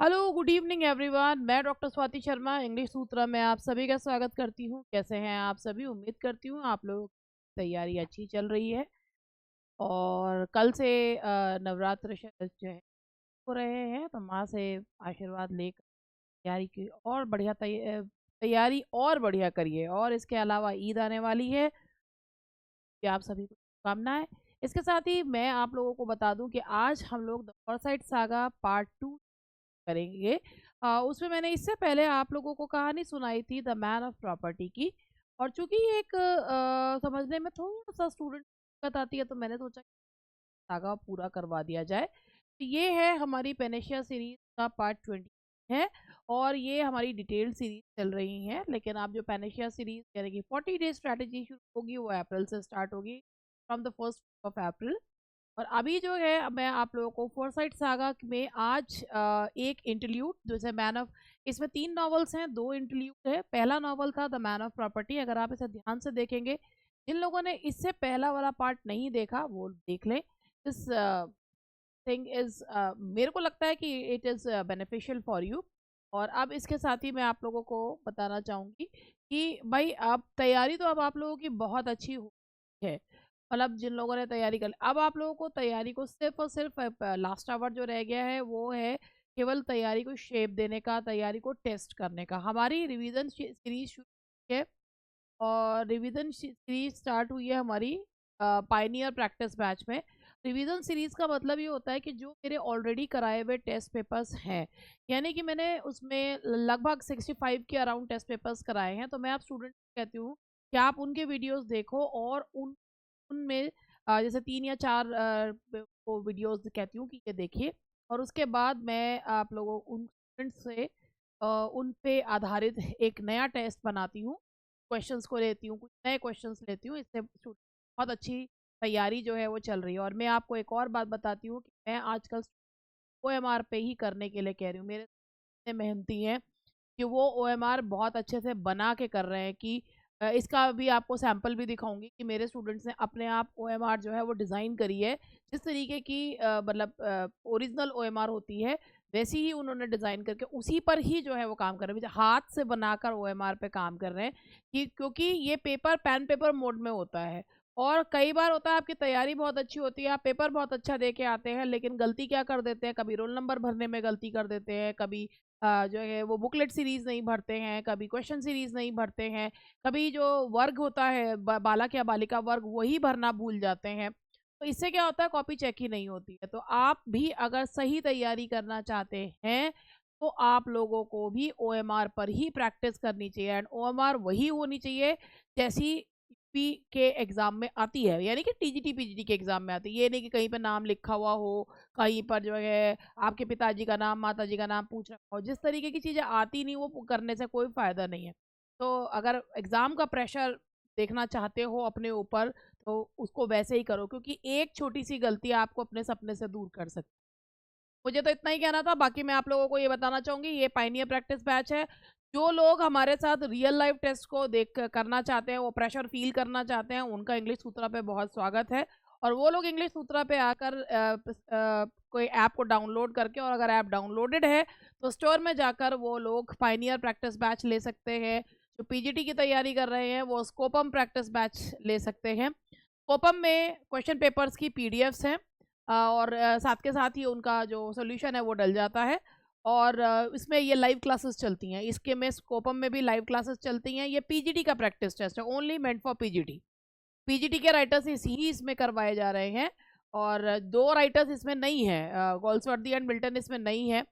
Hello, good evening everyone. मैं doctor Swati Sharma English सूत्रा में आप सभी का स्वागत करती हूँ। कैसे हैं आप सभी? उम्मीद करती हूँ आप लोग तैयारी अच्छी चल रही है। और कल से नवरात्र जो है हो रहे हैं, तो माँ से आशीर्वाद लेकर तैयारी की और बढ़िया तैयारी और बढ़िया करिए। और इसके अलावा ईद आने वाली है, कि आप सभी को शुभकामनाएं। इसके साथ ही मैं आप लोगों को बता दूं कि आज हम लोग द फॉरसाइट सागा पार्ट 2 करेंगे। उसमें मैंने इससे पहले आप लोगों को कहानी सुनाई थी द मैन ऑफ प्रॉपर्टी की। और चूंकि ये एक समझने में थोड़ा सा स्टूडेंट दिक्कत आती है, तो मैंने सोचा सागा पूरा करवा दिया जाए। तो ये है हमारी पेनेशिया सीरीज का पार्ट 20 है। और ये हमारी डिटेल सीरीज चल रही है। लेकिन आप जो पेनेशिया सीरीज यानी कि 40 डे स्ट्रैटेजी शुरू होगी, वो अप्रैल से स्टार्ट होगी, फ्रॉम द 1 अप्रैल। और अभी जो है मैं आप लोगों को फोरसाइट सागा में आज एक इंटरल्यूड जैसे मैन ऑफ, इसमें 3 नॉवेल्स हैं, 2 इंटरल्यूड है। पहला नॉवल था द मैन ऑफ प्रॉपर्टी। अगर आप इसे ध्यान से देखेंगे, जिन लोगों ने इससे पहला वाला पार्ट नहीं देखा वो देख लें। दिस थिंग इज, मेरे को लगता है कि it is beneficial for you. और अब इसके साथ ही मैं आप लोगों को बताना चाहूँगी कि भाई अब तैयारी तो अब आप लोगों की बहुत अच्छी हो है। मतलब जिन लोगों ने तैयारी कर ली, अब आप लोगों को तैयारी को सिर्फ और सिर्फ लास्ट आवर जो रह गया है वो है केवल तैयारी को शेप देने का, तैयारी को टेस्ट करने का। हमारी रिवीजन सीरीज शुरू हुई है, और रिवीजन सीरीज स्टार्ट हुई है हमारी पाइनियर प्रैक्टिस बैच में। रिवीजन सीरीज का मतलब ये होता है कि जो मेरे ऑलरेडी कराए हुए टेस्ट पेपर्स हैं, यानी कि मैंने उसमें लगभग 65 के अराउंड टेस्ट पेपर्स कराए हैं, तो मैं आप स्टूडेंट कहती हूँ कि आप उनके वीडियोस देखो और उनमें जैसे 3 या 4 को वीडियोस कहती हूँ कि ये देखिए। और उसके बाद मैं आप लोगों उन स्टूडेंट्स से उन पे आधारित एक नया टेस्ट बनाती हूँ, क्वेश्चंस को लेती हूँ, कुछ नए क्वेश्चंस लेती हूँ। इससे बहुत अच्छी तैयारी जो है वो चल रही है। और मैं आपको एक और बात बताती हूँ कि मैं आजकल OMR पे ही करने के लिए कह रही हूँ। मेरे इतने मेहनती हैं कि वो OMR बहुत अच्छे से बना के कर रहे हैं कि इसका भी आपको सैंपल भी दिखाऊंगी कि मेरे स्टूडेंट्स ने अपने आप OMR जो है वो डिज़ाइन करी है। जिस तरीके की मतलब ओरिजिनल OMR होती है, वैसी ही उन्होंने डिज़ाइन करके उसी पर ही जो है वो काम कर रहे हैं। हाथ से बनाकर OMR पे काम कर रहे हैं कि क्योंकि ये पेपर पेन पेपर मोड में होता है। और कई बार होता है आपकी तैयारी बहुत अच्छी होती है, आप पेपर बहुत अच्छा दे के आते हैं, लेकिन गलती क्या कर देते हैं, कभी रोल नंबर भरने में गलती कर देते हैं, कभी जो है वो बुकलेट सीरीज नहीं भरते हैं, कभी क्वेश्चन सीरीज नहीं भरते हैं, कभी जो वर्ग होता है बालक या बालिका वर्ग वही भरना भूल जाते हैं। तो इससे क्या होता है, कॉपी चेक ही नहीं होती है। तो आप भी अगर सही तैयारी करना चाहते हैं, तो आप लोगों को भी OMR पर ही प्रैक्टिस करनी चाहिए। एंड OMR वही होनी चाहिए जैसी पी के एग्जाम में आती है, यानी कि TGT PGT के एग्जाम में आती है। ये नहीं कि कहीं पर नाम लिखा हुआ हो, कहीं पर जो है आपके पिताजी का नाम माताजी का नाम पूछ रखा हो। जिस तरीके की चीज़ें आती नहीं वो करने से कोई फ़ायदा नहीं है। तो अगर एग्ज़ाम का प्रेशर देखना चाहते हो अपने ऊपर, तो उसको वैसे ही करो, क्योंकि एक छोटी सी गलती आपको अपने सपने से दूर कर सकती है। मुझे तो इतना ही कहना था। बाकी मैं आप लोगों को ये बताना चाहूँगी, ये पाइनियर प्रैक्टिस बैच है। जो लोग हमारे साथ रियल लाइफ टेस्ट को देख करना चाहते हैं, वो प्रेशर फील करना चाहते हैं, उनका इंग्लिश सूत्रा पे बहुत स्वागत है। और वो लोग इंग्लिश सूत्रा पे आकर कोई ऐप को डाउनलोड करके, और अगर ऐप डाउनलोडेड है तो स्टोर में जाकर वो लोग पाइनियर प्रैक्टिस बैच ले सकते हैं। जो PGT की तैयारी कर रहे हैं वो स्कोपम प्रैक्टिस बैच ले सकते हैं। स्कोपम में क्वेश्चन पेपर्स की PDFs हैं, और साथ के साथ ही उनका जो सोल्यूशन है वो डल जाता है। और इसमें ये लाइव क्लासेस चलती हैं, इसके में स्कोपम में भी लाइव क्लासेस चलती हैं। ये PGT का प्रैक्टिस टेस्ट है, ओनली मेंट फॉर PGT के राइटर्स ही इसमें करवाए जा रहे हैं। और 2 राइटर्स इसमें नहीं है, गोल्सवर्दी एंड मिल्टन इसमें नहीं है।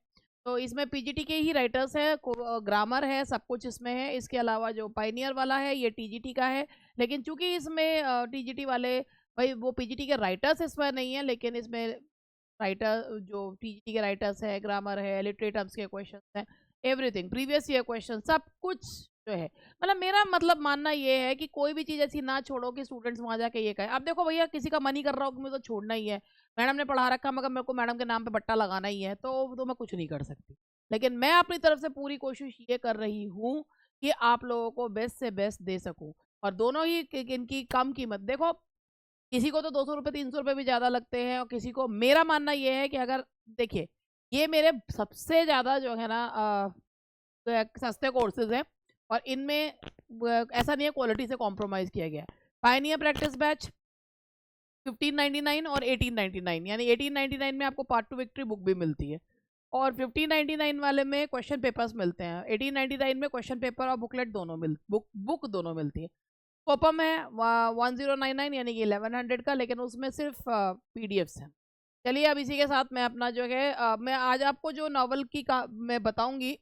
तो इसमें PGT के ही राइटर्स है, ग्रामर है, सब कुछ इसमें है। इसके अलावा जो पाइनियर वाला है ये TGT का है। लेकिन चूंकि इसमें TGT वाले भाई वो PGT के राइटर्स इसमें नहीं है, लेकिन इसमें राइटर जो PGT के राइटर्स है, ग्रामर है, लिटरेटर्स के क्वेश्चन हैं, एवरीथिंग प्रीवियस ईयर क्वेश्चन सब कुछ जो है। मतलब मेरा मतलब मानना ये है कि कोई भी चीज़ ऐसी ना छोड़ो कि स्टूडेंट्स वहाँ जाके ये कहे। अब देखो भैया, किसी का मन ही कर रहा हो कि मुझे तो छोड़ना ही है, मैडम ने पढ़ा रखा मगर मेरे को मैडम के नाम पे बट्टा लगाना ही है, तो मैं कुछ नहीं कर सकती। लेकिन मैं अपनी तरफ से पूरी कोशिश ये कर रही हूँ कि आप लोगों को बेस्ट से बेस्ट दे सकूँ। और दोनों ही इनकी कम कीमत देखो, किसी को तो 200 रुपये 300 रुपये भी ज़्यादा लगते हैं, और किसी को, मेरा मानना ये है कि अगर देखिए ये मेरे सबसे ज़्यादा जो है ना सस्ते कोर्सेज हैं, और इनमें ऐसा नहीं है क्वालिटी से कॉम्प्रोमाइज़ किया गया है। पायनियर प्रैक्टिस बैच 1599 और 1899, यानी 1899 में आपको पार्ट टू विक्ट्री बुक भी मिलती है, और 1599 वाले में क्वेश्चन पेपर्स मिलते हैं। 1899 में क्वेश्चन पेपर और बुकलेट दोनों बुक दोनों मिलती है। कोपम है 1099 यानी कि 1100 का, लेकिन उसमें सिर्फ पीडीएफ्स हैं। चलिए अब इसी के साथ मैं अपना जो है मैं आज आपको जो नॉवल की मैं बताऊंगी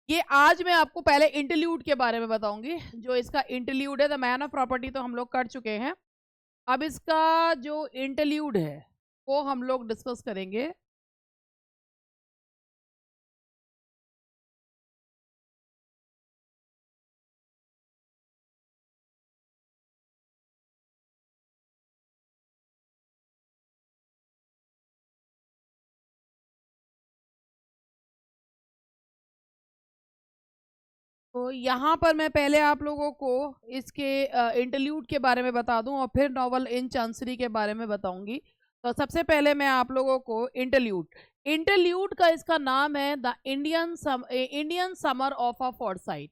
ये आज मैं आपको पहले इंटरल्यूड के बारे में बताऊंगी। जो इसका इंटरल्यूड है, द मैन ऑफ प्रॉपर्टी तो हम लोग कर चुके हैं। अब इसका जो इंटरल्यूड है वो हम लोग डिस्कस करेंगे। तो यहाँ पर मैं पहले आप लोगों को इसके इंटरल्यूड के बारे में बता दूं, और फिर नॉवल इन चांसरी के बारे में बताऊंगी। तो सबसे पहले मैं आप लोगों को इंटरल्यूड का इसका नाम है the Indian summer of a Forsyte.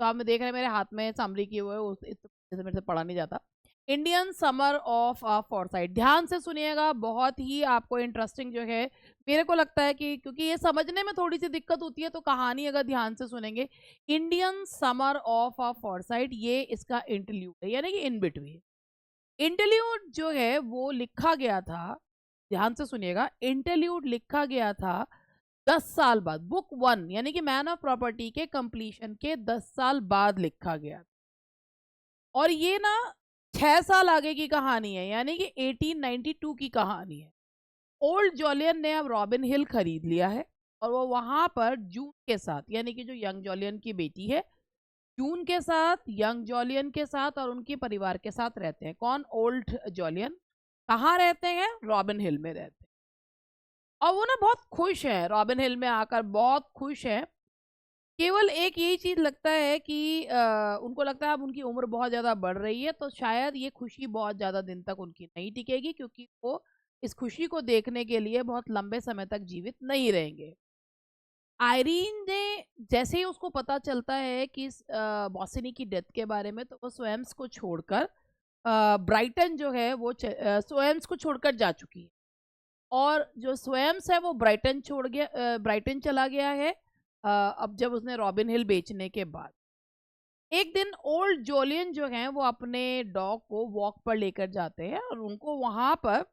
तो आप देख रहे हैं मेरे हाथ में समरी की हुए जैसे मेरे से पढ़ा नहीं जाता। Indian summer of a Forsyte, ध्यान से सुनिएगा, बहुत ही आपको इंटरेस्टिंग जो है। मेरे को लगता है कि क्योंकि ये समझने में थोड़ी सी दिक्कत होती है, तो कहानी अगर ध्यान से सुनेंगे, Indian summer of a Forsyte, ये इसका इंटरल्यूड है, यानी कि इन बिटवीन। इंटरल्यूड जो है वो लिखा गया था, ध्यान से सुनिएगा, इंटरल्यूड लिखा गया था 10 साल बाद, बुक 1 यानी कि मैन ऑफ प्रॉपर्टी के कंप्लीशन के 10 साल बाद लिखा गया। और ये ना 6 साल आगे की कहानी है, यानी कि 1892 की कहानी है। ओल्ड जॉलियन ने अब रॉबिन हिल खरीद लिया है, और वो वहां पर जून के साथ, यानी कि जो यंग जॉलियन की बेटी है, जून के साथ, यंग जॉलियन के साथ और उनके परिवार के साथ रहते हैं। कौन? ओल्ड जॉलियन। कहाँ रहते हैं? रॉबिन हिल में रहते हैं। और वो ना बहुत खुश है, रॉबिन हिल में आकर बहुत खुश है। केवल एक यही चीज लगता है कि उनको लगता है अब उनकी उम्र बहुत ज्यादा बढ़ रही है, तो शायद ये खुशी बहुत ज्यादा दिन तक उनकी नहीं टिकेगी, क्योंकि वो इस खुशी को देखने के लिए बहुत लंबे समय तक जीवित नहीं रहेंगे। आयरीन ने जैसे ही उसको पता चलता है कि बॉसिनी की डेथ के बारे में, तो वो स्वेम्स को छोड़कर ब्राइटन जो है वो स्वेम्स को छोड़कर जा चुकी है। और जो स्वेम्स है वो ब्राइटन छोड़ गया, ब्राइटन चला गया है अब जब उसने रॉबिन हिल बेचने के बाद। एक दिन ओल्ड जोलियन जो हैं वो अपने डॉग को वॉक पर लेकर जाते हैं, और उनको वहां पर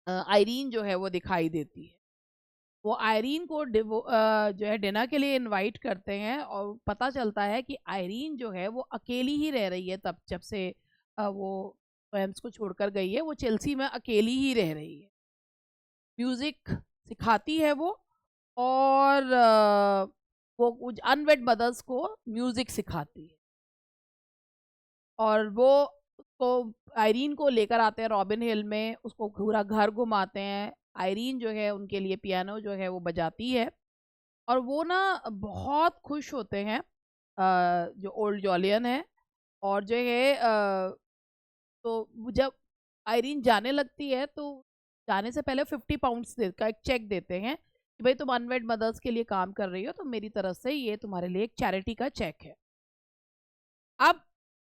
आयरीन जो है वो दिखाई देती है। वो आयरीन को जो है डिनर के लिए इनवाइट करते हैं, और पता चलता है कि आयरीन जो है वो अकेली ही रह रही है तब जब से वो वेम्स को छोड़कर गई है। वो चेल्सी में अकेली ही रह रही है। म्यूजिक सिखाती है वो, और वो कुछ अनवेड मदर्स को म्यूजिक सिखाती है, और वो उसको आयरीन को लेकर आते हैं रॉबिन हिल में, उसको पूरा घर घुमाते हैं। आयरीन जो है उनके लिए पियानो जो है वो बजाती है, और वो ना बहुत खुश होते हैं जो ओल्ड जॉलियन है। और जो है तो जब आयरीन जाने लगती है, तो जाने से पहले 50 पाउंड्स का एक चेक देते हैं कि भाई तुम अनवेड मदर्स के लिए काम कर रही हो, तो मेरी तरफ से ये तुम्हारे लिए एक चैरिटी का चेक है। अब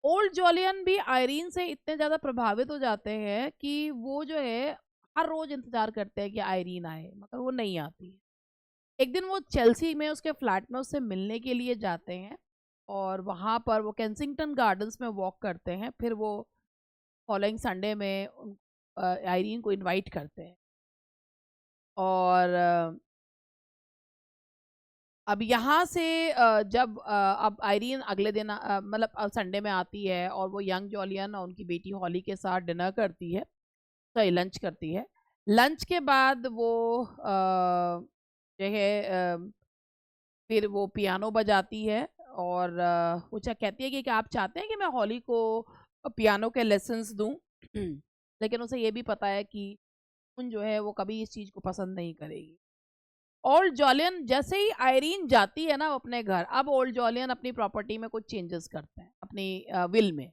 ओल्ड जॉलियन भी आयरीन से इतने ज्यादा प्रभावित हो जाते हैं कि वो जो है हर रोज इंतजार करते हैं कि आयरीन आए, मगर वो नहीं आती। एक दिन वो चेल्सी में उसके फ्लैट में उससे मिलने के लिए जाते हैं, और वहां पर वो केंसिंगटन गार्डन्स में वॉक करते हैं। फिर वो फॉलोइंग संडे में आयरीन को इनवाइट करते हैं। और अब यहाँ से जब अब आयरीन अगले दिन मतलब संडे में आती है, और वो यंग जॉलियन और उनकी बेटी हॉली के साथ डिनर करती है, सॉरी लंच करती है। लंच के बाद वो जो है फिर वो पियानो बजाती है, और वो कहती है कि आप चाहते हैं कि मैं हॉली को पियानो के लेसन्स दूं। लेकिन उसे ये भी पता है कि उन जो है वो कभी इस चीज को पसंद नहीं करेगी। ओल्ड जॉलियन जैसे ही आयरीन जाती है ना अपने घर, अब ओल्ड जॉलियन अपनी प्रॉपर्टी में कुछ चेंजेस करते हैं अपनी विल में।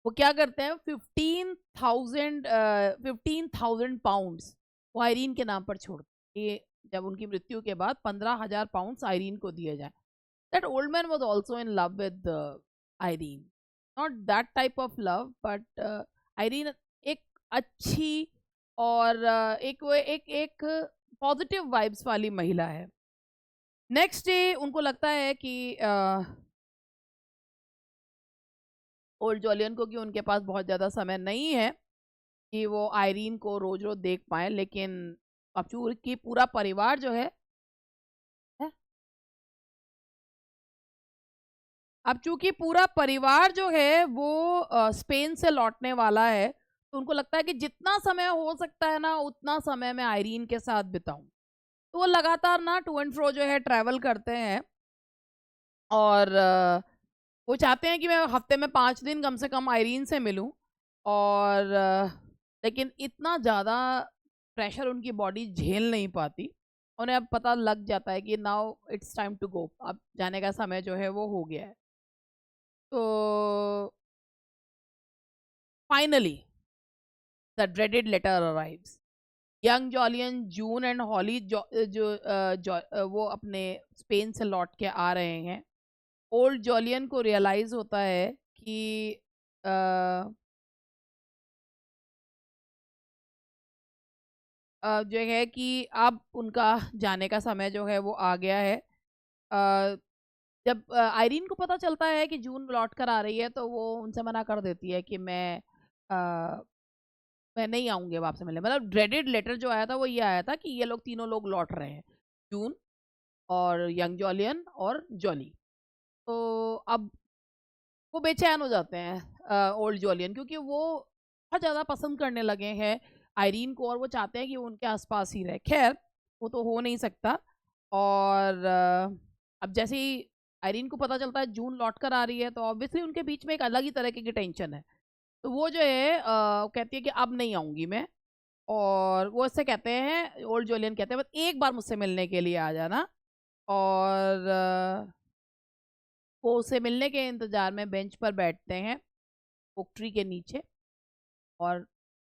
वो क्या करते हैं, 15,000 पाउंड्स वो आयरीन के नाम पर छोड़ ये जब उनकी मृत्यु के बाद 15,000 पाउंड आयरीन को दिए जाए। That old man was also in love with Irene, not that type of love, but Irene एक अच्छी और एक वो एक पॉजिटिव वाइब्स वाली महिला है। नेक्स्ट डे उनको लगता है कि ओल्ड जॉलियन को कि उनके पास बहुत ज़्यादा समय नहीं है कि वो आयरीन को रोज रोज देख पाए, लेकिन अब चूंकि पूरा परिवार जो है अब चूंकि पूरा परिवार जो है वो स्पेन से लौटने वाला है, तो उनको लगता है कि जितना समय हो सकता है ना उतना समय मैं आयरीन के साथ बिताऊं। तो वो लगातार ना टू एंड फ्रो जो है ट्रैवल करते हैं, और वो चाहते हैं कि मैं हफ्ते में 5 दिन कम से कम आयरीन से मिलूं। और लेकिन इतना ज़्यादा प्रेशर उनकी बॉडी झेल नहीं पाती। उन्हें अब पता लग जाता है कि now it's time to go, अब जाने का समय जो है वो हो गया है। तो finally the dreaded letter arrives. Young Jolyon, June and Holly वो अपने स्पेन से लौट के आ रहे हैं। ओल्ड जॉलियन को रियलाइज होता है कि जो है कि अब उनका जाने का समय जो है वो आ गया है। जब आयरीन को पता चलता है कि जून लौट कर आ रही है, तो वो उनसे मना कर देती है कि मैं नहीं आऊँगी अब आपसे मिलने। मतलब ड्रेडेड लेटर जो आया था वो ये आया था कि ये लोग तीनों लोग लौट रहे हैं, जून और यंग जॉलियन और जॉली। तो अब वो बेचैन हो जाते हैं ओल्ड जॉलियन, क्योंकि वो बहुत ज़्यादा पसंद करने लगे हैं आयरीन को, और वो चाहते हैं कि वो उनके आसपास ही रहे। खैर वो तो हो नहीं सकता। और अब जैसे ही आयरीन को पता चलता है जून लौट कर आ रही है, तो ऑब्वियसली उनके बीच में एक अलग ही तरह की टेंशन है। तो वो जो है कहती है कि अब नहीं आऊँगी मैं। और वो इससे कहते हैं, ओल्ड जॉलियन कहते हैं, बस एक बार मुझसे मिलने के लिए आ जाना। और वो उसे मिलने के इंतजार में बेंच पर बैठते हैं ओक ट्री के नीचे, और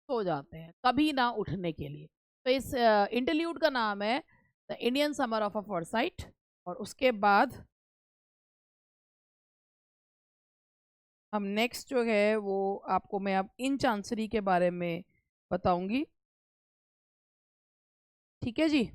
सो जाते हैं कभी ना उठने के लिए। तो इस इंटरल्यूड का नाम है the Indian summer of a foresight. और उसके बाद हम नेक्स्ट जो है वो आपको मैं अब इन चांसरी के बारे में बताऊंगी। ठीक है जी।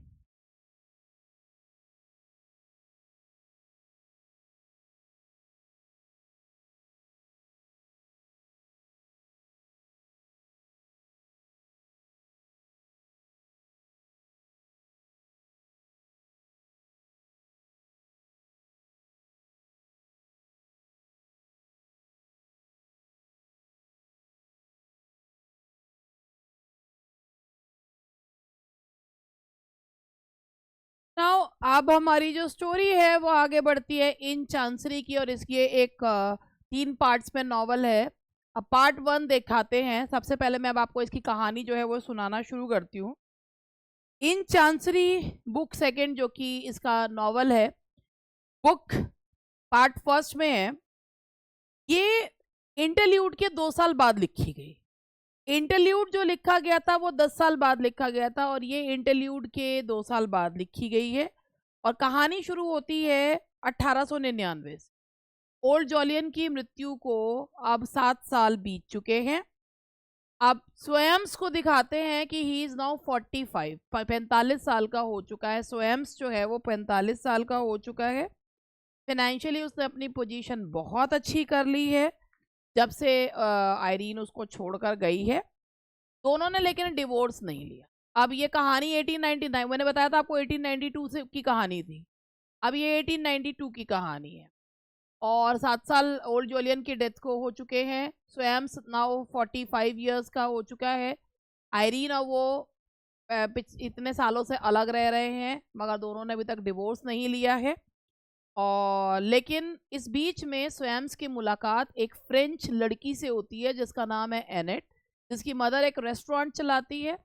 नाउ अब हमारी जो स्टोरी है वो आगे बढ़ती है इन चांसरी की, और इसकी एक 3 पार्ट्स में नॉवल है। अब पार्ट 1 दिखाते हैं। सबसे पहले मैं अब आपको इसकी कहानी जो है वो सुनाना शुरू करती हूँ। इन चांसरी बुक सेकंड जो कि इसका नॉवल है, बुक पार्ट फर्स्ट में है। ये इंटरल्यूड के 2 साल बाद लिखी गई। इंटरल्यूड जो लिखा गया था वो 10 साल बाद लिखा गया था, और ये इंटरल्यूड के 2 साल बाद लिखी गई है। और कहानी शुरू होती है 1899 से। ओल्ड जॉलियन की मृत्यु को अब 7 साल बीत चुके हैं। अब स्वयंस को दिखाते हैं कि ही इज नाउ 45, 45 साल का हो चुका है। स्वयंस जो है वो 45 साल का हो चुका है। फाइनेंशियली उसने अपनी पोजीशन बहुत अच्छी कर ली है जब से आयरीन उसको छोड़कर गई है। दोनों ने लेकिन डिवोर्स नहीं लिया। अब ये कहानी 1899, मैंने बताया था आपको 1892 से की कहानी थी। अब ये 1892 की कहानी है। और 7 साल ओल्ड जॉलियन की डेथ को हो चुके हैं। स्वयं नाउ 45 ईयर्स का हो चुका है। आयरीन और वो इतने सालों से अलग रह रहे हैं, मगर दोनों ने अभी तक डिवोर्स नहीं लिया है। और लेकिन इस बीच में स्वयंस की मुलाकात एक फ्रेंच लड़की से होती है जिसका नाम है एनेट, जिसकी मदर एक रेस्टोरेंट चलाती है।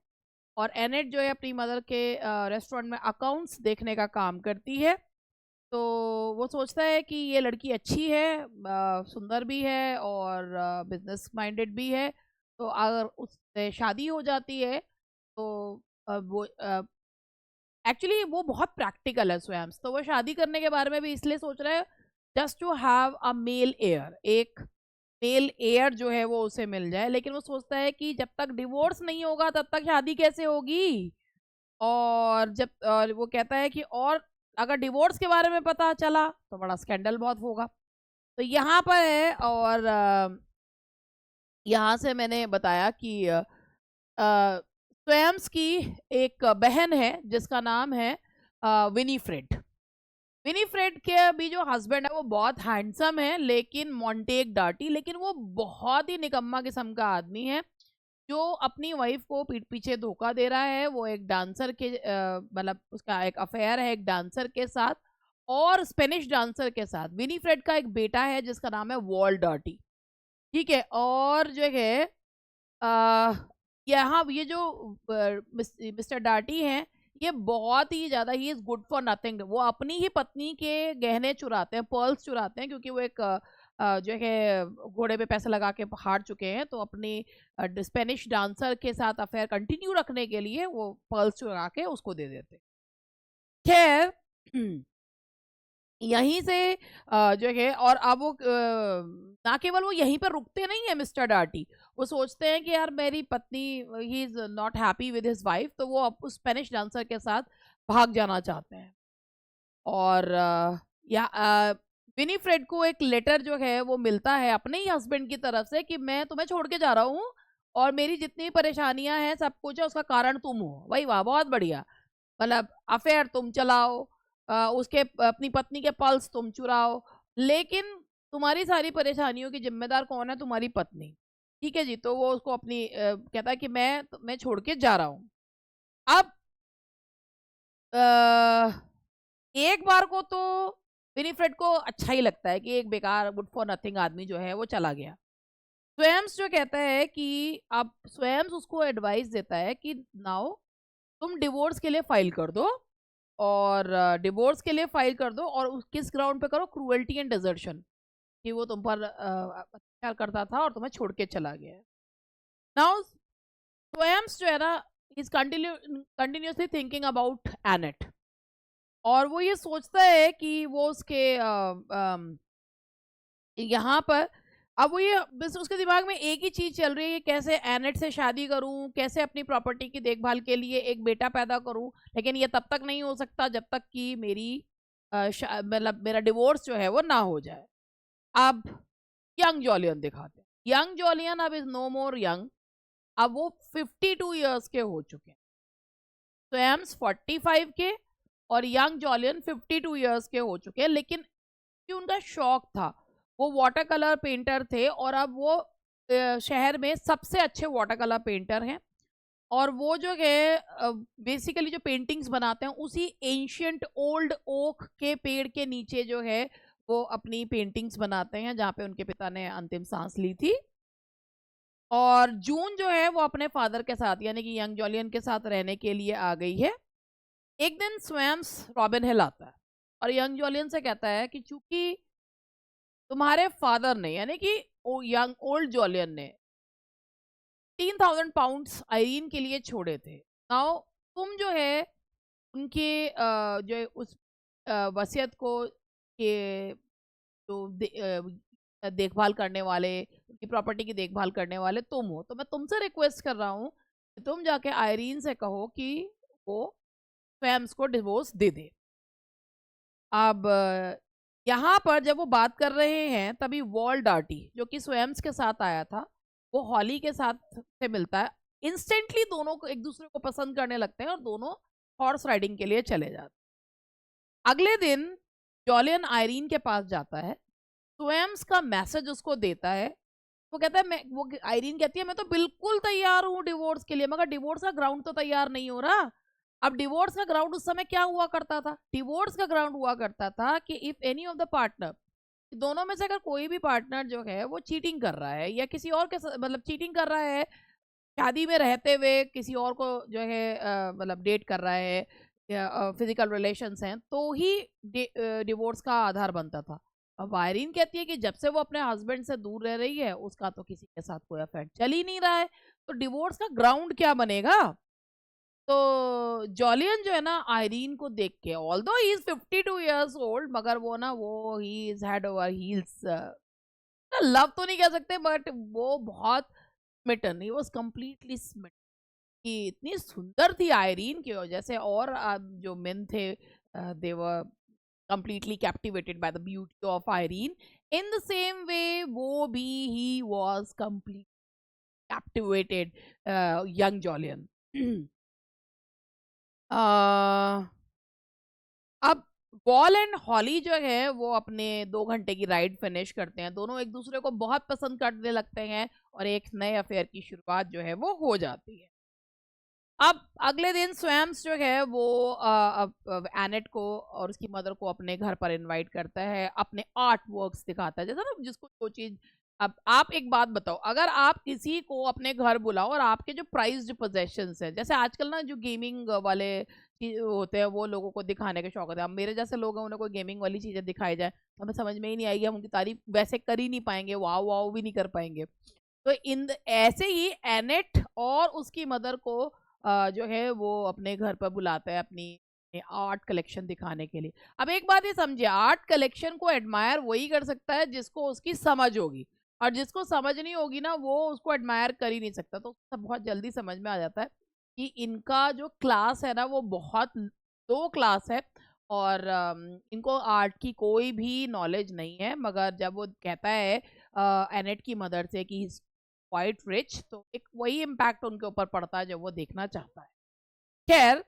और एनेट जो है अपनी मदर के रेस्टोरेंट में अकाउंट्स देखने का काम करती है। तो वो सोचता है कि ये लड़की अच्छी है, सुंदर भी है और बिजनेस माइंडेड भी है। तो अगर उससे शादी हो जाती है तो वो एक्चुअली वो बहुत प्रैक्टिकल है स्वयं, तो वो शादी करने के बारे में भी इसलिए सोच रहा है just to have a male heir, एक मेल एयर जो है वो उसे मिल जाए। लेकिन वो सोचता है कि जब तक डिवोर्स नहीं होगा तब तक शादी कैसे होगी, और वो कहता है कि और अगर डिवोर्स के बारे में पता चला तो बड़ा स्कैंडल बहुत होगा। तो यहाँ पर है, और यहाँ से मैंने बताया कि स्वयंस की एक बहन है जिसका नाम है विनीफ्रेड। विनीफ्रेड के भी जो हस्बैंड है वो बहुत हैंडसम है, लेकिन मॉन्टेग डार्टी, लेकिन वो बहुत ही निकम्मा किस्म का आदमी है जो अपनी वाइफ को पीठ पीछे धोखा दे रहा है। वो एक डांसर के मतलब उसका एक अफेयर है एक डांसर के साथ, और स्पेनिश डांसर के साथ। विनीफ्रेड का एक बेटा है जिसका नाम है वॉल डार्टी, ठीक है। और जो है यहाँ ये जो मिस्टर डार्टी हैं, ये बहुत ही ज़्यादा he is good for nothing. वो अपनी ही पत्नी के गहने चुराते हैं, पर्ल्स चुराते हैं, क्योंकि वो एक जो है घोड़े पे पैसे लगा के हार चुके हैं, तो अपनी स्पेनिश डांसर के साथ अफेयर कंटिन्यू रखने के लिए वो पर्ल्स चुरा के उसको दे देते। खैर यहीं से जो है, और अब वो ना केवल वो यहीं पर रुकते नहीं है मिस्टर डार्टी, वो सोचते हैं कि यार मेरी पत्नी, he is not happy with his wife, तो वो अब उस स्पेनिश डांसर के साथ भाग जाना चाहते हैं। और विनीफ्रेड को एक लेटर जो है वो मिलता है अपने ही हस्बैंड की तरफ से कि मैं तुम्हें छोड़ के जा रहा हूँ, और मेरी जितनी परेशानियां हैं सब कुछ है उसका कारण तुम हो। वही वाह, बहुत बढ़िया। मतलब अफेयर तुम चलाओ, उसके अपनी पत्नी के पल्स तुम चुराओ, लेकिन तुम्हारी सारी परेशानियों की जिम्मेदार कौन है? तुम्हारी पत्नी। ठीक है जी। तो वो उसको अपनी कहता है कि मैं छोड़ के जा रहा हूँ। अब एक बार को तो विनीफ्रेड को अच्छा ही लगता है कि एक बेकार गुड फॉर नथिंग आदमी जो है वो चला गया। स्वयंस जो कहता है कि अब स्वयंस उसको एडवाइस देता है कि नाउ तुम डिवोर्स के लिए फाइल कर दो, और डिवोर्स के लिए फाइल कर दो, और किस ग्राउंड पे करो? क्रूअल्टी एंड डिजर्शन, कि वो तुम पर अत्याचार करता था और तुम्हें छोड़ के चला गया। नाउ स्वयंस जो है ना, is continuously thinking about Annette, और वो ये सोचता है कि वो उसके यहाँ पर, अब वो ये बस उसके दिमाग में एक ही चीज चल रही है, कैसे एनेट से शादी करूं, कैसे अपनी प्रॉपर्टी की देखभाल के लिए एक बेटा पैदा करूं। लेकिन ये तब तक नहीं हो सकता जब तक कि मेरी मतलब मेरा डिवोर्स जो है वो ना हो जाए। अब यंग जॉलियन दिखाते हैं। यंग जॉलियन अब इज नो मोर यंग, अब वो 52 ईयर्स के हो चुके हैं। स्वयं 45 के, और यंग जॉलियन 52 ईयर्स के हो चुके हैं। लेकिन कि उनका शौक था, वो वाटर कलर पेंटर थे, और अब वो शहर में सबसे अच्छे वाटर कलर पेंटर हैं। और वो जो है बेसिकली जो पेंटिंग्स बनाते हैं उसी एंशियंट ओल्ड ओक के पेड़ के नीचे जो है वो अपनी पेंटिंग्स बनाते हैं, जहाँ पे उनके पिता ने अंतिम सांस ली थी। और जून जो है वो अपने फादर के साथ यानी कि यंग जॉलियन के साथ रहने के लिए आ गई है। एक दिन स्वयं रॉबिन हिल आता है और यंग जॉलियन से कहता है कि चूंकि तुम्हारे फादर ने यानी कि यंग ओल्ड जॉलियन ने 3,000 पाउंड्स आयरीन के लिए छोड़े थे, नाउ तुम जो है उनके जो उस वसीयत को के जो देखभाल करने वाले, उनकी प्रॉपर्टी की देखभाल करने वाले तुम हो, तो मैं तुमसे रिक्वेस्ट कर रहा हूँ कि तुम जाके आयरीन से कहो कि वो स्वयं को डिवोर्स दे दे। अब यहाँ पर जब वो बात कर रहे हैं तभी वॉल डार्टी जो कि स्वयं के साथ आया था, वो हॉली के साथ से मिलता है। इंस्टेंटली दोनों को एक दूसरे को पसंद करने लगते हैं और दोनों हॉर्स राइडिंग के लिए चले जाते हैं। अगले दिन जॉलियन आयरीन के पास जाता है, स्वयं का मैसेज उसको देता है। वो कहता है, मैं वो आयरीन कहती है मैं तो बिल्कुल तैयार हूँ डिवोर्स के लिए, मगर डिवोर्स का ग्राउंड तो तैयार नहीं हो रहा। अब डिवोर्स का ग्राउंड उस समय क्या हुआ करता था? डिवोर्स का ग्राउंड हुआ करता था कि if any of the partner, दोनों में से अगर कोई भी पार्टनर जो है वो चीटिंग कर रहा है या किसी और के मतलब चीटिंग कर रहा है, शादी में रहते हुए किसी और को जो है मतलब डेट कर रहा है या फिजिकल रिलेशंस हैं, तो ही डिवोर्स का आधार बनता था। अब वायरिन कहती है कि जब से वो अपने हस्बैंड से दूर रह रही है उसका तो किसी के साथ कोई अफेयर चल ही नहीं रहा है, तो डिवोर्स का ग्राउंड क्या बनेगा? तो जॉलियन जो है ना आयरीन को देख के, although he is 52 years old, मगर वो ना वो he is head over heels, love तो नहीं कह सकते बट वो बहुत smitten, he was completely smitten कि इतनी सुंदर थी आयरीन की वजह से। और जो मेन थे दे वर completely captivated by the beauty of Irene. In the same way, वो भी he was completely captivated young Jolyon. अब वॉल एंड हॉली जो है वो अपने 2 घंटे की राइड फिनिश करते हैं, दोनों एक दूसरे को बहुत पसंद करने लगते हैं और एक नए अफेयर की शुरुआत जो है वो हो जाती है। अब अगले दिन स्वयम्स जो है वो एनेट को और उसकी मदर को अपने घर पर इनवाइट करता है, अपने आर्ट वर्क्स दिखाता है, जैसा ना जिसको जो चीज। अब आप एक बात बताओ, अगर आप किसी को अपने घर बुलाओ और आपके जो प्राइज्ड पोजेशंस है, जैसे आजकल ना जो गेमिंग वाले होते हैं वो लोगों को दिखाने के शौक होते हैं, अब मेरे जैसे लोग हैं उन्हें कोई गेमिंग वाली चीजें दिखाई जाए हमें समझ में ही नहीं आएगी, हम उनकी तारीफ वैसे कर ही नहीं पाएंगे, वाव वाव भी नहीं कर पाएंगे। तो इन ऐसे ही एनेट और उसकी मदर को जो है वो अपने घर पर बुलाता है अपनी आर्ट कलेक्शन दिखाने के लिए। अब एक बात ये समझिए, आर्ट कलेक्शन को एडमायर वही कर सकता है जिसको उसकी समझ होगी, और जिसको समझ नहीं होगी ना वो उसको एडमायर कर ही नहीं सकता। तो सब बहुत जल्दी समझ में आ जाता है कि इनका जो क्लास है ना वो बहुत लो क्लास है, और इनको आर्ट की कोई भी नॉलेज नहीं है। मगर जब वो कहता है एनेट की मदर से कि क्वाइट रिच, तो एक वही इम्पैक्ट उनके ऊपर पड़ता है जो वो देखना चाहता है। खैर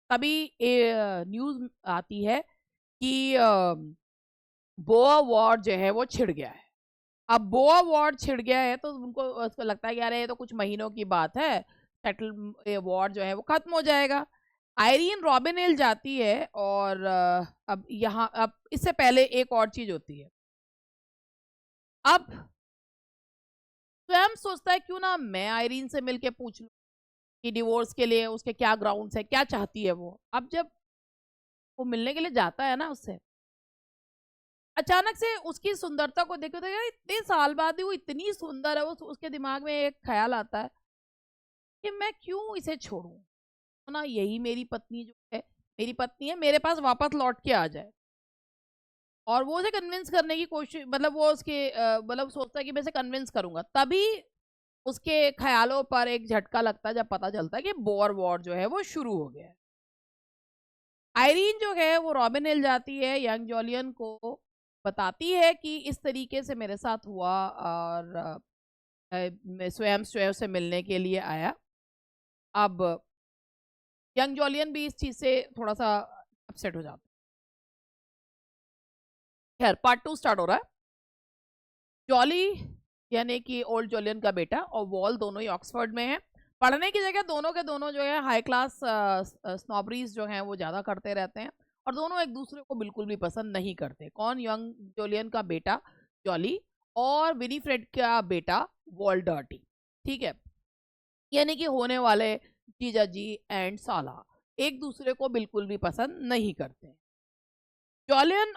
कभी न्यूज आती है कि बोआ वॉर जो है वो छिड़ गया है। अब बोआ वॉर छिड़ गया है तो उनको उसको लगता है कि यार ये तो कुछ महीनों की बात है, सेटल वॉर जो है वो खत्म हो जाएगा। आयरीन रॉबिन हिल जाती है और अब यहाँ अब इससे पहले एक और चीज होती है। अब स्वयं सोचता है क्यों ना मैं आयरीन से मिलके पूछ लूं कि डिवोर्स के लिए उसके क्या ग्राउंड्स है, क्या चाहती है वो। अब जब वो मिलने के लिए जाता है ना उससे, अचानक से उसकी सुंदरता को देखो तो यार इतने साल बाद भी वो इतनी सुंदर है, वो उसके दिमाग में एक ख्याल आता है कि मैं क्यों इसे छोड़ूं, तो ना यही मेरी पत्नी जो है, मेरी पत्नी है, मेरे पास वापस लौट के आ जाए। और वो उसे कन्विंस करने की कोशिश, मतलब वो उसके मतलब सोचता है कि मैं इसे कन्विंस करूंगा। तभी उसके ख्यालों पर एक झटका लगता है जब पता चलता है कि बोर वॉर जो है वो शुरू हो गया है। आयरीन जो है वो रॉबिन हिल जाती है, यंग जॉलियन को बताती है कि इस तरीके से मेरे साथ हुआ और मैं स्वयं स्वयं से मिलने के लिए आया। अब यंग जॉलियन भी इस चीज से थोड़ा सा अपसेट हो जाता है। खैर पार्ट 2 स्टार्ट हो रहा है। जॉली यानी कि ओल्ड जॉलियन का बेटा और वॉल दोनों ही ऑक्सफोर्ड में हैं। पढ़ने की जगह दोनों के दोनों जो है हाई क्लास स्नॉबरीज जो हैं वो ज़्यादा करते रहते हैं, और दोनों एक दूसरे को बिल्कुल भी पसंद नहीं करते। कौन? यंग जॉलियन का बेटा जॉली और विनीफ्रेड का बेटा वॉल डर्टी। ठीक है, यानी कि होने वाले जीजा जी एंड साला एक दूसरे को बिल्कुल भी पसंद नहीं करते। जॉलियन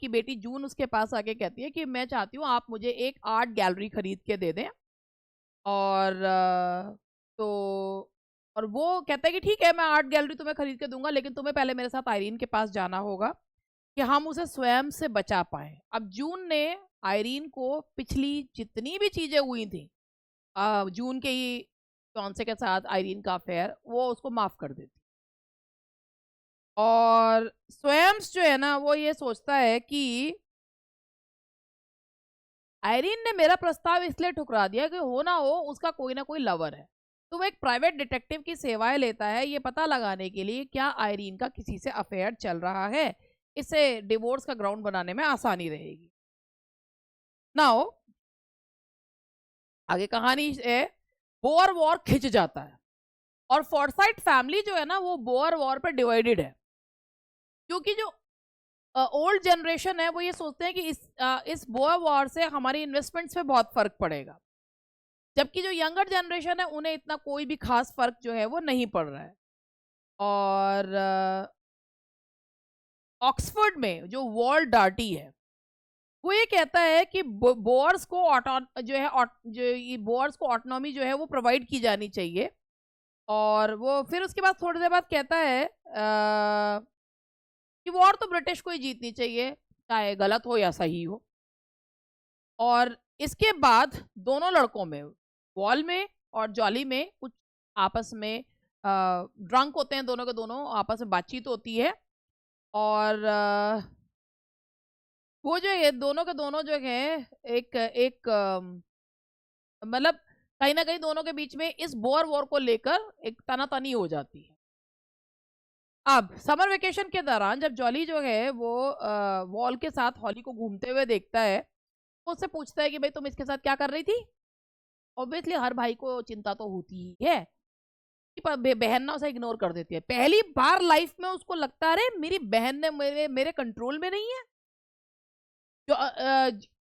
की बेटी जून उसके पास आके कहती है कि मैं चाहती हूँ आप मुझे एक आर्ट गैलरी खरीद के दे दें। और तो और वो कहता है कि ठीक है मैं आर्ट गैलरी तुम्हें खरीद के दूंगा, लेकिन तुम्हें पहले मेरे साथ आयरीन के पास जाना होगा कि हम उसे स्वयं से बचा पाए। अब जून ने आयरीन को पिछली जितनी भी चीजें हुई थी, जून के ही फियांसे के साथ आयरीन का अफेयर, वो उसको माफ कर देती। और स्वयं जो है ना वो ये सोचता है कि आयरीन ने मेरा प्रस्ताव इसलिए ठुकरा दिया कि हो ना हो उसका कोई ना कोई लवर है। तो वो एक प्राइवेट डिटेक्टिव की सेवाएं लेता है ये पता लगाने के लिए क्या आयरीन का किसी से अफेयर चल रहा है। इससे डिवोर्स का ग्राउंड बनाने में आसानी रहेगी। नाउ आगे कहानी है, बोअर वॉर खिंच जाता है और फोर्साइट फैमिली जो है ना वो बोअर वॉर पर डिवाइडेड है, क्योंकि जो ओल्ड जनरेशन है वो ये सोचते हैं कि इस बोअर वॉर से हमारी इन्वेस्टमेंट्स पे बहुत फर्क पड़ेगा, जबकि जो यंगर जनरेशन है उन्हें इतना कोई भी खास फर्क जो है वो नहीं पड़ रहा है। और ऑक्सफोर्ड में जो वॉल डार्टी है वो ये कहता है कि बोअर्स को जो ये बोअर्स को ऑटोनॉमी जो है वो प्रोवाइड की जानी चाहिए। और वो फिर उसके बाद थोड़ी देर बाद कहता है कि वॉर तो ब्रिटिश को ही जीतनी चाहिए, चाहे गलत हो या सही हो। और इसके बाद दोनों लड़कों में, वॉल में और जॉली में, कुछ आपस में ड्रंक होते हैं, दोनों के दोनों आपस में बातचीत होती है। और वो जो है दोनों के दोनों जो है एक एक मतलब कहीं ना कहीं दोनों के बीच में इस बोअर वॉर को लेकर एक तनातनी हो जाती है। अब समर वेकेशन के दौरान जब जॉली जो है वो वॉल के साथ हॉली को घूमते हुए देखता है, तो उससे पूछता है कि भाई तुम इसके साथ क्या कर रही थी। ऑब्वियसली हर भाई को चिंता तो होती ही है कि बहन ना उसे इग्नोर कर देती है। पहली बार लाइफ में उसको लगता है अरे मेरी बहन ने मेरे कंट्रोल में नहीं है।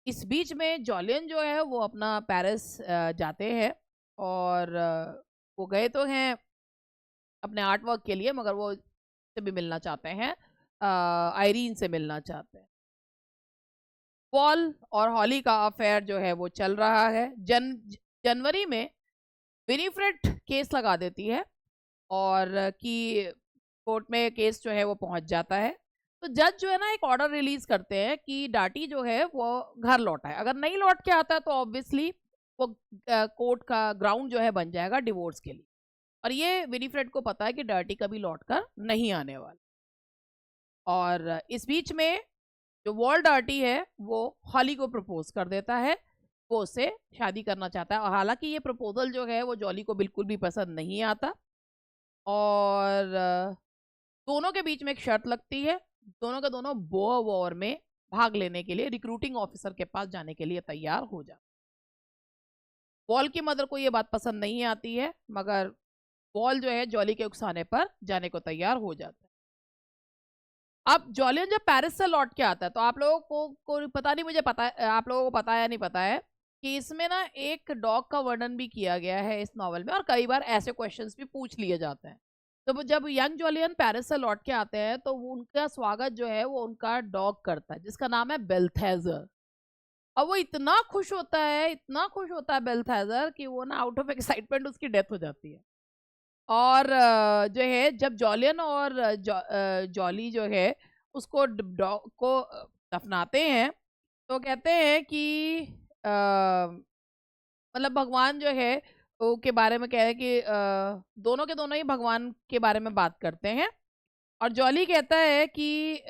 इस बीच में जॉलियन जो है वो अपना पेरिस जाते हैं। और वो गए तो हैं अपने आर्ट वर्क के लिए, मगर वो से भी मिलना चाहते हैं, आयरीन से मिलना चाहते हैं। पॉल और हॉली का अफेयर जो है वो चल रहा है। जनवरी में विनीफ्रेड केस लगा देती है और कि कोर्ट में केस जो है वो पहुंच जाता है। तो जज जो है ना एक ऑर्डर रिलीज करते हैं कि डार्टी जो है वो घर लौटा है। अगर नहीं लौट के आता है तो ऑब्वियसली वो कोर्ट का ग्राउंड जो है बन जाएगा डिवोर्स के लिए। और ये विनीफ्रेड को पता है कि डार्टी कभी लौट कर नहीं आने वाला। और इस बीच में जो वॉल डार्टी है वो हॉली को प्रपोज कर देता है, वो उससे शादी करना चाहता है। और हालांकि ये प्रपोजल जो है वो जॉली को बिल्कुल भी पसंद नहीं आता। और दोनों के बीच में एक शर्त लगती है, दोनों के दोनों बोअर वॉर में भाग लेने के लिए रिक्रूटिंग ऑफिसर के पास जाने के लिए तैयार हो जाते। वॉल की मदर को ये बात पसंद नहीं आती है, मगर वॉल जो है जॉली के उकसाने पर जाने को तैयार हो जाता है। अब जॉलियन जब पेरिस से लौट के आता है तो आप लोगों को पता नहीं, मुझे पता है, आप लोगों को पता है या नहीं पता है कि इसमें ना एक डॉग का वर्णन भी किया गया है इस नॉवल में। और कई बार ऐसे क्वेश्चंस भी पूछ लिए जाते हैं। तो जब यंग जॉलियन पेरिस से लौट के आते हैं तो वो उनका स्वागत जो है वो उनका डॉग करता है, जिसका नाम है बेल्थेजर। और वो इतना खुश होता है, इतना खुश होता है बेल्थेजर, कि वो ना आउट ऑफ एक्साइटमेंट उसकी डेथ हो जाती है। और जो है जब जॉलियन और जॉली जो है उसको डॉग को दफनाते हैं, तो कहते हैं कि मतलब भगवान जो है वो के बारे में कह रहे हैं कि दोनों के दोनों ही भगवान के बारे में बात करते हैं। और जॉली कहता है कि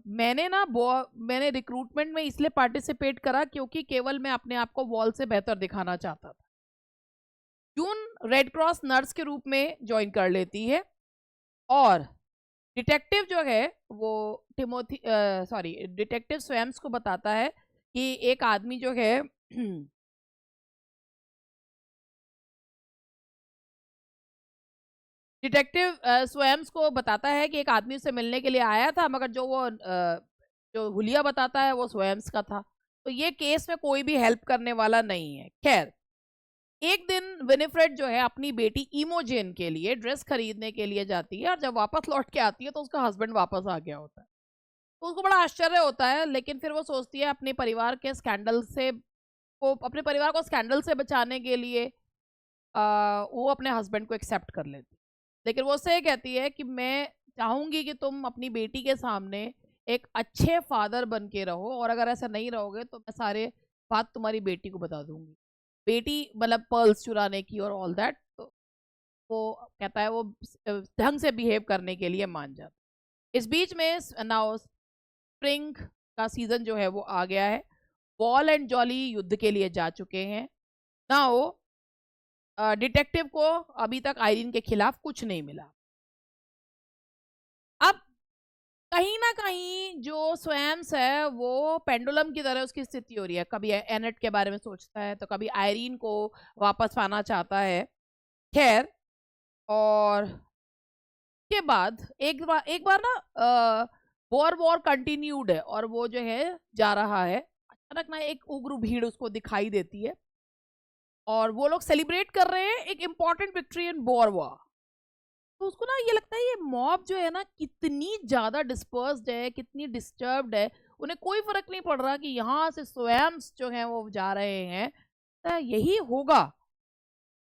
मैंने रिक्रूटमेंट में इसलिए पार्टिसिपेट करा क्योंकि केवल मैं अपने आप को वॉल से बेहतर दिखाना चाहता था। जून रेड क्रॉस नर्स के रूप में ज्वाइन कर लेती है। और डिटेक्टिव जो है वो डिटेक्टिव स्वयम्स को बताता है कि एक आदमी जो है डिटेक्टिव स्वयम्स को बताता है कि एक आदमी से मिलने के लिए आया था, मगर जो हुलिया बताता है वो स्वयम्स का था। तो ये केस में कोई भी हेल्प करने वाला नहीं है। खैर, एक दिन विनिफ्रेड जो है अपनी बेटी इमोजेन के लिए ड्रेस खरीदने के लिए जाती है, और जब वापस लौट के आती है तो उसका हस्बैंड वापस आ गया होता है। तो उसको बड़ा आश्चर्य होता है, लेकिन फिर वो सोचती है अपने परिवार को स्कैंडल से बचाने के लिए वो अपने हस्बैंड को एक्सेप्ट कर लेती। लेकिन वो उससे कहती है कि मैं चाहूंगी कि तुम अपनी बेटी के सामने एक अच्छे फादर बन के रहो, और अगर ऐसा नहीं रहोगे तो मैं सारे बात तुम्हारी बेटी को बता दूंगी। बेटी मतलब पर्ल्स चुराने की और ऑल दैट। तो वो कहता है वो ढंग से बिहेव करने के लिए मान जाता। इस बीच में नाउ स्प्रिंग का सीजन जो है वो आ गया है। वॉल एंड जॉली युद्ध के लिए जा चुके हैं। नाउ डिटेक्टिव को अभी तक आयरीन के खिलाफ कुछ नहीं मिला। अब कहीं ना कहीं जो स्वयम्स है वो पेंडुलम की तरह उसकी स्थिति हो रही है, कभी एनेट के बारे में सोचता है तो कभी आयरीन को वापस पाना चाहता है। खैर, और के बाद एक बार ना वॉर कंटिन्यूड है और वो जो है जा रहा है। अचानक ना एक उग्र भीड़ उसको दिखाई देती है और वो लोग सेलिब्रेट कर रहे हैं एक important victory in bore war. तो उसको ना ये लगता है ये मॉब जो है ना कितनी ज्यादा डिस्पर्स्ड है, कितनी डिस्टर्ब्ड है। उन्हें कोई फर्क नहीं पड़ रहा कि यहाँ से स्वयं जो है वो जा रहे हैं। तो यही होगा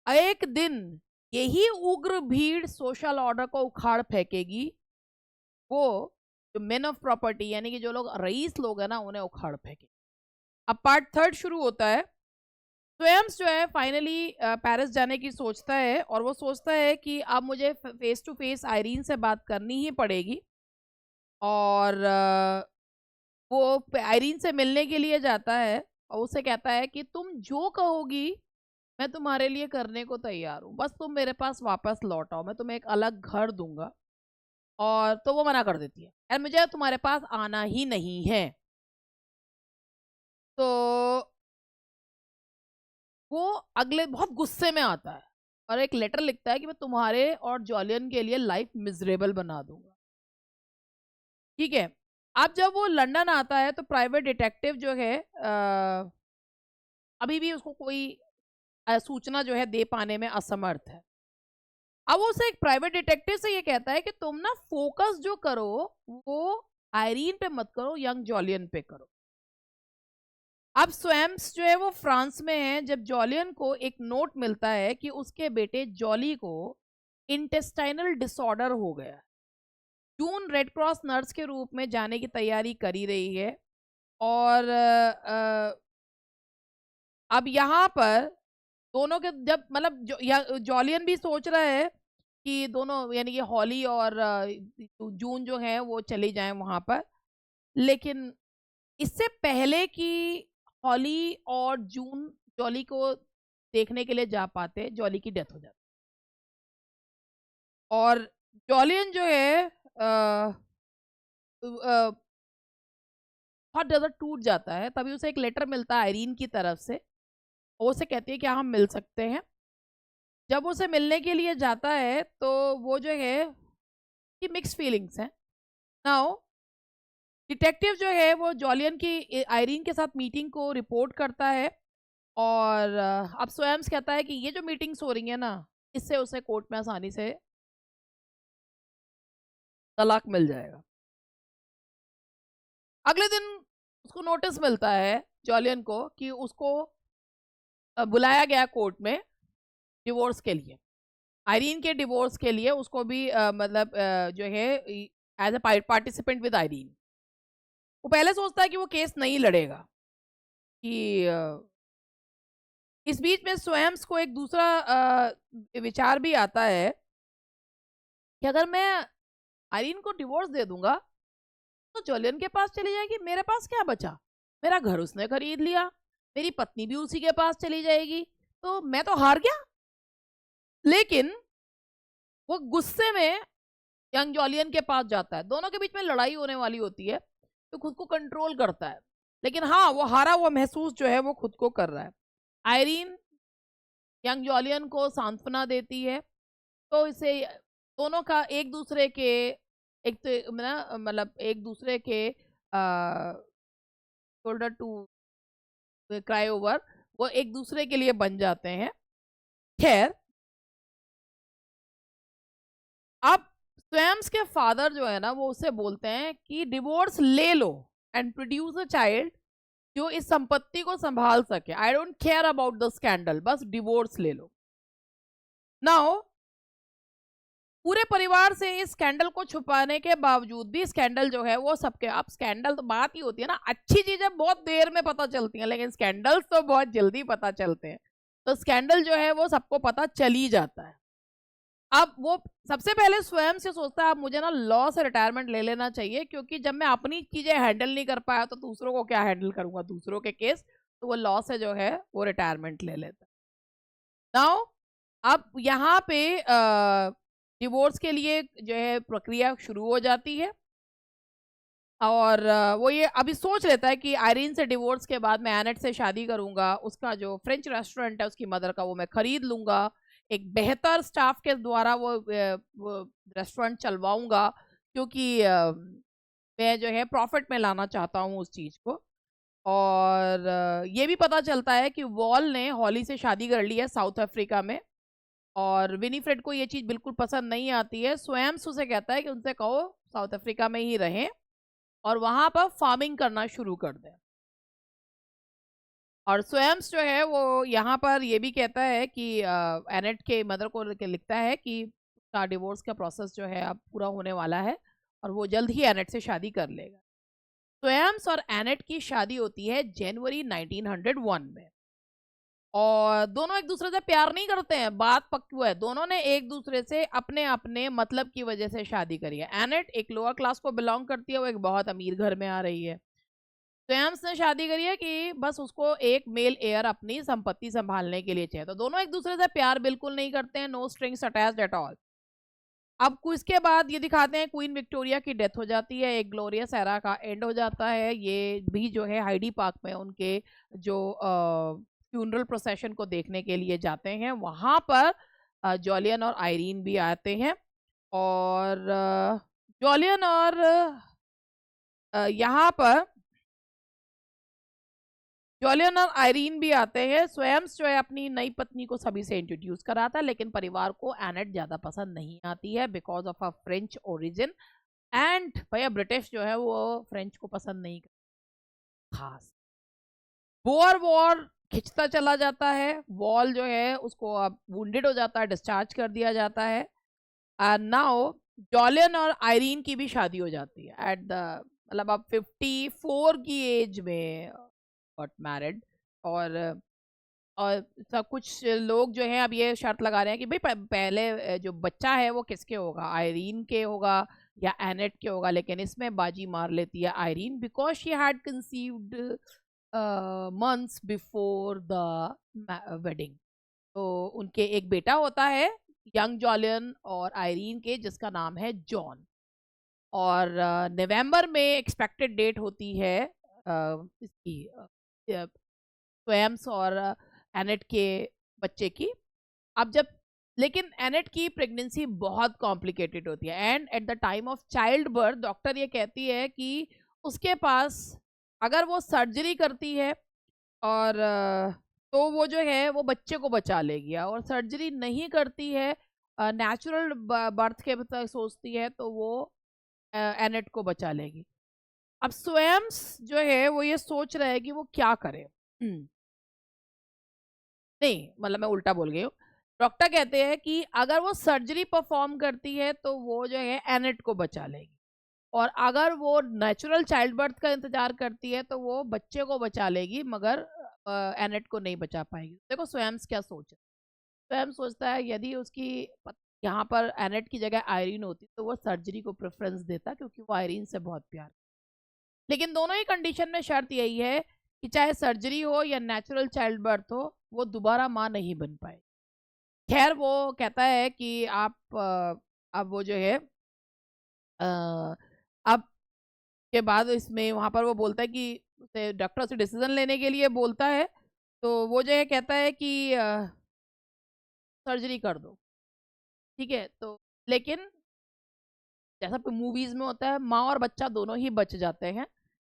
एक दिन, यही उग्र भीड़ सोशल ऑर्डर को उखाड़ फेंकेगी। वो जो मेन ऑफ प्रॉपर्टी यानी कि जो लोग रईस लोग हैं ना, उन्हें उखाड़ फेंकेगी। अब पार्ट 3 शुरू होता है। स्वयं जो है फाइनली पेरिस जाने की सोचता है, और वो सोचता है कि अब मुझे फेस टू फेस आयरीन से बात करनी ही पड़ेगी। और वो आयरीन से मिलने के लिए जाता है और उसे कहता है कि तुम जो कहोगी मैं तुम्हारे लिए करने को तैयार हूँ, बस तुम मेरे पास वापस लौट आओ, मैं तुम्हें एक अलग घर दूंगा। और तो वो मना कर देती है, यार मुझे तुम्हारे पास आना ही नहीं है। तो वो अगले बहुत गुस्से में आता है और एक लेटर लिखता है कि मैं तुम्हारे और जॉलियन के लिए लाइफ मिजरेबल बना दूंगा। ठीक है। अब जब वो लंदन आता है तो प्राइवेट डिटेक्टिव जो है अभी भी उसको कोई सूचना जो है दे पाने में असमर्थ है। अब वो उसे एक प्राइवेट डिटेक्टिव से ये कहता है कि तुम ना फोकस जो करो वो आयरीन पे मत करो, यंग जॉलियन पे करो। अब स्वयं जो है वो फ्रांस में है जब जॉलियन को एक नोट मिलता है कि उसके बेटे जॉली को इंटेस्टाइनल डिसऑर्डर हो गया। जून रेड क्रॉस नर्स के रूप में जाने की तैयारी करी रही है। और अब यहाँ पर दोनों के जब मतलब जॉलियन भी सोच रहा है कि दोनों यानी कि हॉली और जून जो है वो चली जाएं वहां पर, लेकिन इससे पहले कि हॉली और जून जॉली को देखने के लिए जा पाते, जॉली की डेथ हो जाती और जॉलियन जो है बहुत ज़्यादा टूट जाता है। तभी उसे एक लेटर मिलता है आयरीन की तरफ से, और उसे कहती है कि हम मिल सकते हैं। जब उसे मिलने के लिए जाता है तो वो जो है कि मिक्स फीलिंग्स हैं। नाउ डिटेक्टिव जो है वो जॉलियन की आयरीन के साथ मीटिंग को रिपोर्ट करता है, और अब स्वयं कहता है कि ये जो मीटिंग्स हो रही है ना, इससे उसे कोर्ट में आसानी से तलाक मिल जाएगा। अगले दिन उसको नोटिस मिलता है जॉलियन को कि उसको बुलाया गया कोर्ट में डिवोर्स के लिए, आयरीन के डिवोर्स के लिए उसको भी मतलब जो है as a participant with Irene. वो पहले सोचता है कि वो केस नहीं लड़ेगा कि इस बीच में स्वयं को एक दूसरा विचार भी आता है कि अगर मैं आयरीन को डिवोर्स दे दूंगा तो जॉलियन के पास चली जाएगी, मेरे पास क्या बचा? मेरा घर उसने खरीद लिया, मेरी पत्नी भी उसी के पास चली जाएगी, तो मैं तो हार गया। लेकिन वो गुस्से में यंग जॉलियन के पास जाता है, दोनों के बीच में लड़ाई होने वाली होती है, तो खुद को कंट्रोल करता है। लेकिन हाँ, वो हारा हुआ महसूस जो है वो खुद को कर रहा है। आयरीन यंग जॉलियन को सांत्वना देती है, तो इसे दोनों का एक दूसरे के एक तो मतलब एक दूसरे के शोल्डर टू क्राई ओवर, वो एक दूसरे के लिए बन जाते हैं। खैर, अब स्वयं के फादर जो है ना वो उसे बोलते हैं कि डिवोर्स ले लो एंड प्रोड्यूस अ चाइल्ड जो इस संपत्ति को संभाल सके। I don't care about the scandal, बस डिवोर्स ले लो। नाउ पूरे परिवार से इस स्कैंडल को छुपाने के बावजूद भी स्कैंडल जो है वो सबके, अब स्कैंडल तो बात ही होती है ना, अच्छी चीजें बहुत देर में पता चलती हैं लेकिन स्कैंडल्स तो बहुत जल्दी पता चलते हैं। तो स्कैंडल जो है वो सबको पता चल ही जाता है। अब वो सबसे पहले स्वयं से सोचता है अब मुझे ना लॉ से रिटायरमेंट ले लेना चाहिए, क्योंकि जब मैं अपनी चीजें हैंडल नहीं कर पाया तो दूसरों को क्या हैंडल करूंगा, दूसरों के केस। तो वो लॉ से जो है वो रिटायरमेंट ले लेता है। नाउ अब यहाँ पे डिवोर्स के लिए जो है प्रक्रिया शुरू हो जाती है, और वो ये अभी सोच लेता है कि आयरीन से डिवोर्स के बाद मैं एनेट से शादी करूंगा, उसका जो फ्रेंच रेस्टोरेंट है उसकी मदर का वो मैं खरीद लूंगा, एक बेहतर स्टाफ के द्वारा वो रेस्टोरेंट चलवाऊंगा, क्योंकि मैं जो है प्रॉफिट में लाना चाहता हूँ उस चीज़ को। और ये भी पता चलता है कि वॉल ने हॉली से शादी कर ली है साउथ अफ्रीका में, और विनीफ्रेड को ये चीज़ बिल्कुल पसंद नहीं आती है। स्वयं उसे कहता है कि उनसे कहो साउथ अफ्रीका में ही रहें और वहां पर फार्मिंग करना शुरू कर दें। और स्वयंस जो है वो यहाँ पर ये भी कहता है कि एनेट के मदर को लिखता है कि उसका डिवोर्स का प्रोसेस जो है अब पूरा होने वाला है और वो जल्द ही एनेट से शादी कर लेगा। स्वयंस और एनेट की शादी होती है जनवरी 1901 में और दोनों एक दूसरे से प्यार नहीं करते हैं, बात पक्की है। दोनों ने एक दूसरे से अपने अपने मतलब की वजह से शादी करी है। एनेट एक लोअर क्लास को बिलोंग करती है, वो एक बहुत अमीर घर में आ रही है। स्वयंस ने शादी करी है कि बस उसको एक मेल एयर अपनी संपत्ति संभालने के लिए चाहिए। तो दोनों एक दूसरे से प्यार बिल्कुल नहीं करते हैं, no strings attached at all. अब कुछ के बाद ये दिखाते हैं क्वीन विक्टोरिया की डेथ हो जाती है, एक ग्लोरियस एरा का एंड हो जाता है। ये भी जो है हाइडी पार्क में उनके जो फ्यूनरल प्रोसेशन को देखने के लिए जाते हैं, वहां पर जॉलियन और आयरीन भी आते हैं। और जॉलियन और यहाँ पर जॉलियन और आयरीन भी आते हैं। स्वयं जो है अपनी नई पत्नी को सभी से इंट्रोड्यूस कराता है, लेकिन परिवार को एनेट ज्यादा पसंद नहीं आती है because of a French origin. And भैया ब्रिटिश जो है वो फ्रेंच को पसंद नहीं करता खास। बोअर वॉर खिंचता चला जाता है, वॉल जो है उसको अब वुंडेड हो जाता है, डिस्चार्ज कर दिया जाता है। एंड नाउ जॉलियन और आयरीन की भी शादी हो जाती है एट द मतलब अब 54 की एज में गॉट मैरिड। और सब कुछ लोग जो हैं अब ये शर्त लगा रहे हैं कि भाई पहले जो बच्चा है वो किसके होगा, आयरीन के होगा या एनेट के होगा। लेकिन इसमें बाजी मार लेती है Irene because she had conceived months before the wedding. तो उनके एक बेटा होता है यंग जॉलियन और आयरीन के, जिसका नाम है जॉन। और नवंबर में एक्सपेक्टेड डेट होती है इसकी स्वयंस और एनेट के बच्चे की। अब जब लेकिन एनेट की प्रेगनेंसी बहुत कॉम्प्लिकेटेड होती है and at the time of child birth doctor ये कहती है कि उसके पास अगर वो सर्जरी करती है और तो वो जो है वो बच्चे को बचा लेगी, और सर्जरी नहीं करती है नेचुरल बर्थ के तक सोचती है तो वो एनेट को बचा लेगी। अब स्वयं जो है वो ये सोच रहा है कि वो क्या करे। नहीं मतलब मैं उल्टा बोल गई हूँ। डॉक्टर कहते हैं कि अगर वो सर्जरी परफॉर्म करती है तो वो जो है एनेट को बचा लेगी, और अगर वो नेचुरल चाइल्ड बर्थ का इंतजार करती है तो वो बच्चे को बचा लेगी मगर एनेट को नहीं बचा पाएगी। देखो स्वयं क्या सोच है। स्वयं सोचता है यदि उसकी यहाँ पर एनेट की जगह आयरीन होती तो वो सर्जरी को प्रेफरेंस देता क्योंकि वो आयरीन से बहुत प्यार। लेकिन दोनों ही कंडीशन में शर्त यही है कि चाहे सर्जरी हो या नेचुरल चाइल्ड बर्थ हो वो दोबारा माँ नहीं बन पाए। खैर वो कहता है कि आप अब वो जो है अब के बाद इसमें वहाँ पर वो बोलता है कि उसे डॉक्टर से डिसीजन लेने के लिए बोलता है। तो वो जो है कहता है कि सर्जरी कर दो, ठीक है। तो लेकिन जैसा मूवीज में होता है माँ और बच्चा दोनों ही बच जाते हैं,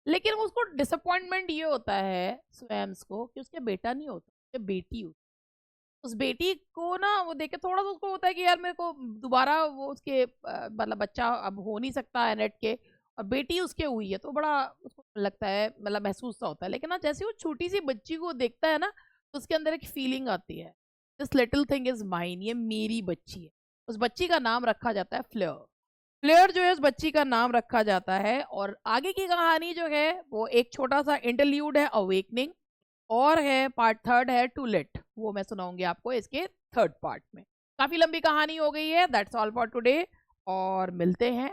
लेकिन उसको डिसअपॉइंटमेंट ये होता है स्वयं को कि उसके बेटा नहीं होता, उसके बेटी होती। उस बेटी को ना वो देख के थोड़ा सा उसको होता है कि यार मेरे को दोबारा वो उसके मतलब बच्चा अब हो नहीं सकता एनेट के, और बेटी उसके हुई है तो बड़ा उसको लगता है मतलब महसूस सा होता है। लेकिन ना जैसे वो छोटी सी बच्ची को देखता है ना तो उसके अंदर एक फीलिंग आती है, this little thing is mine, ये मेरी बच्ची है। उस बच्ची का नाम रखा जाता है फ्लेयर। फ्लेयर जो है उस बच्ची का नाम रखा जाता है। और आगे की कहानी जो है वो एक छोटा सा इंटरल्यूड है अवेकनिंग, और है पार्ट थर्ड है टू लेट, वो मैं सुनाऊंगी आपको इसके थर्ड पार्ट में। काफी लंबी कहानी हो गई है। दैट्स ऑल फॉर टुडे और मिलते हैं।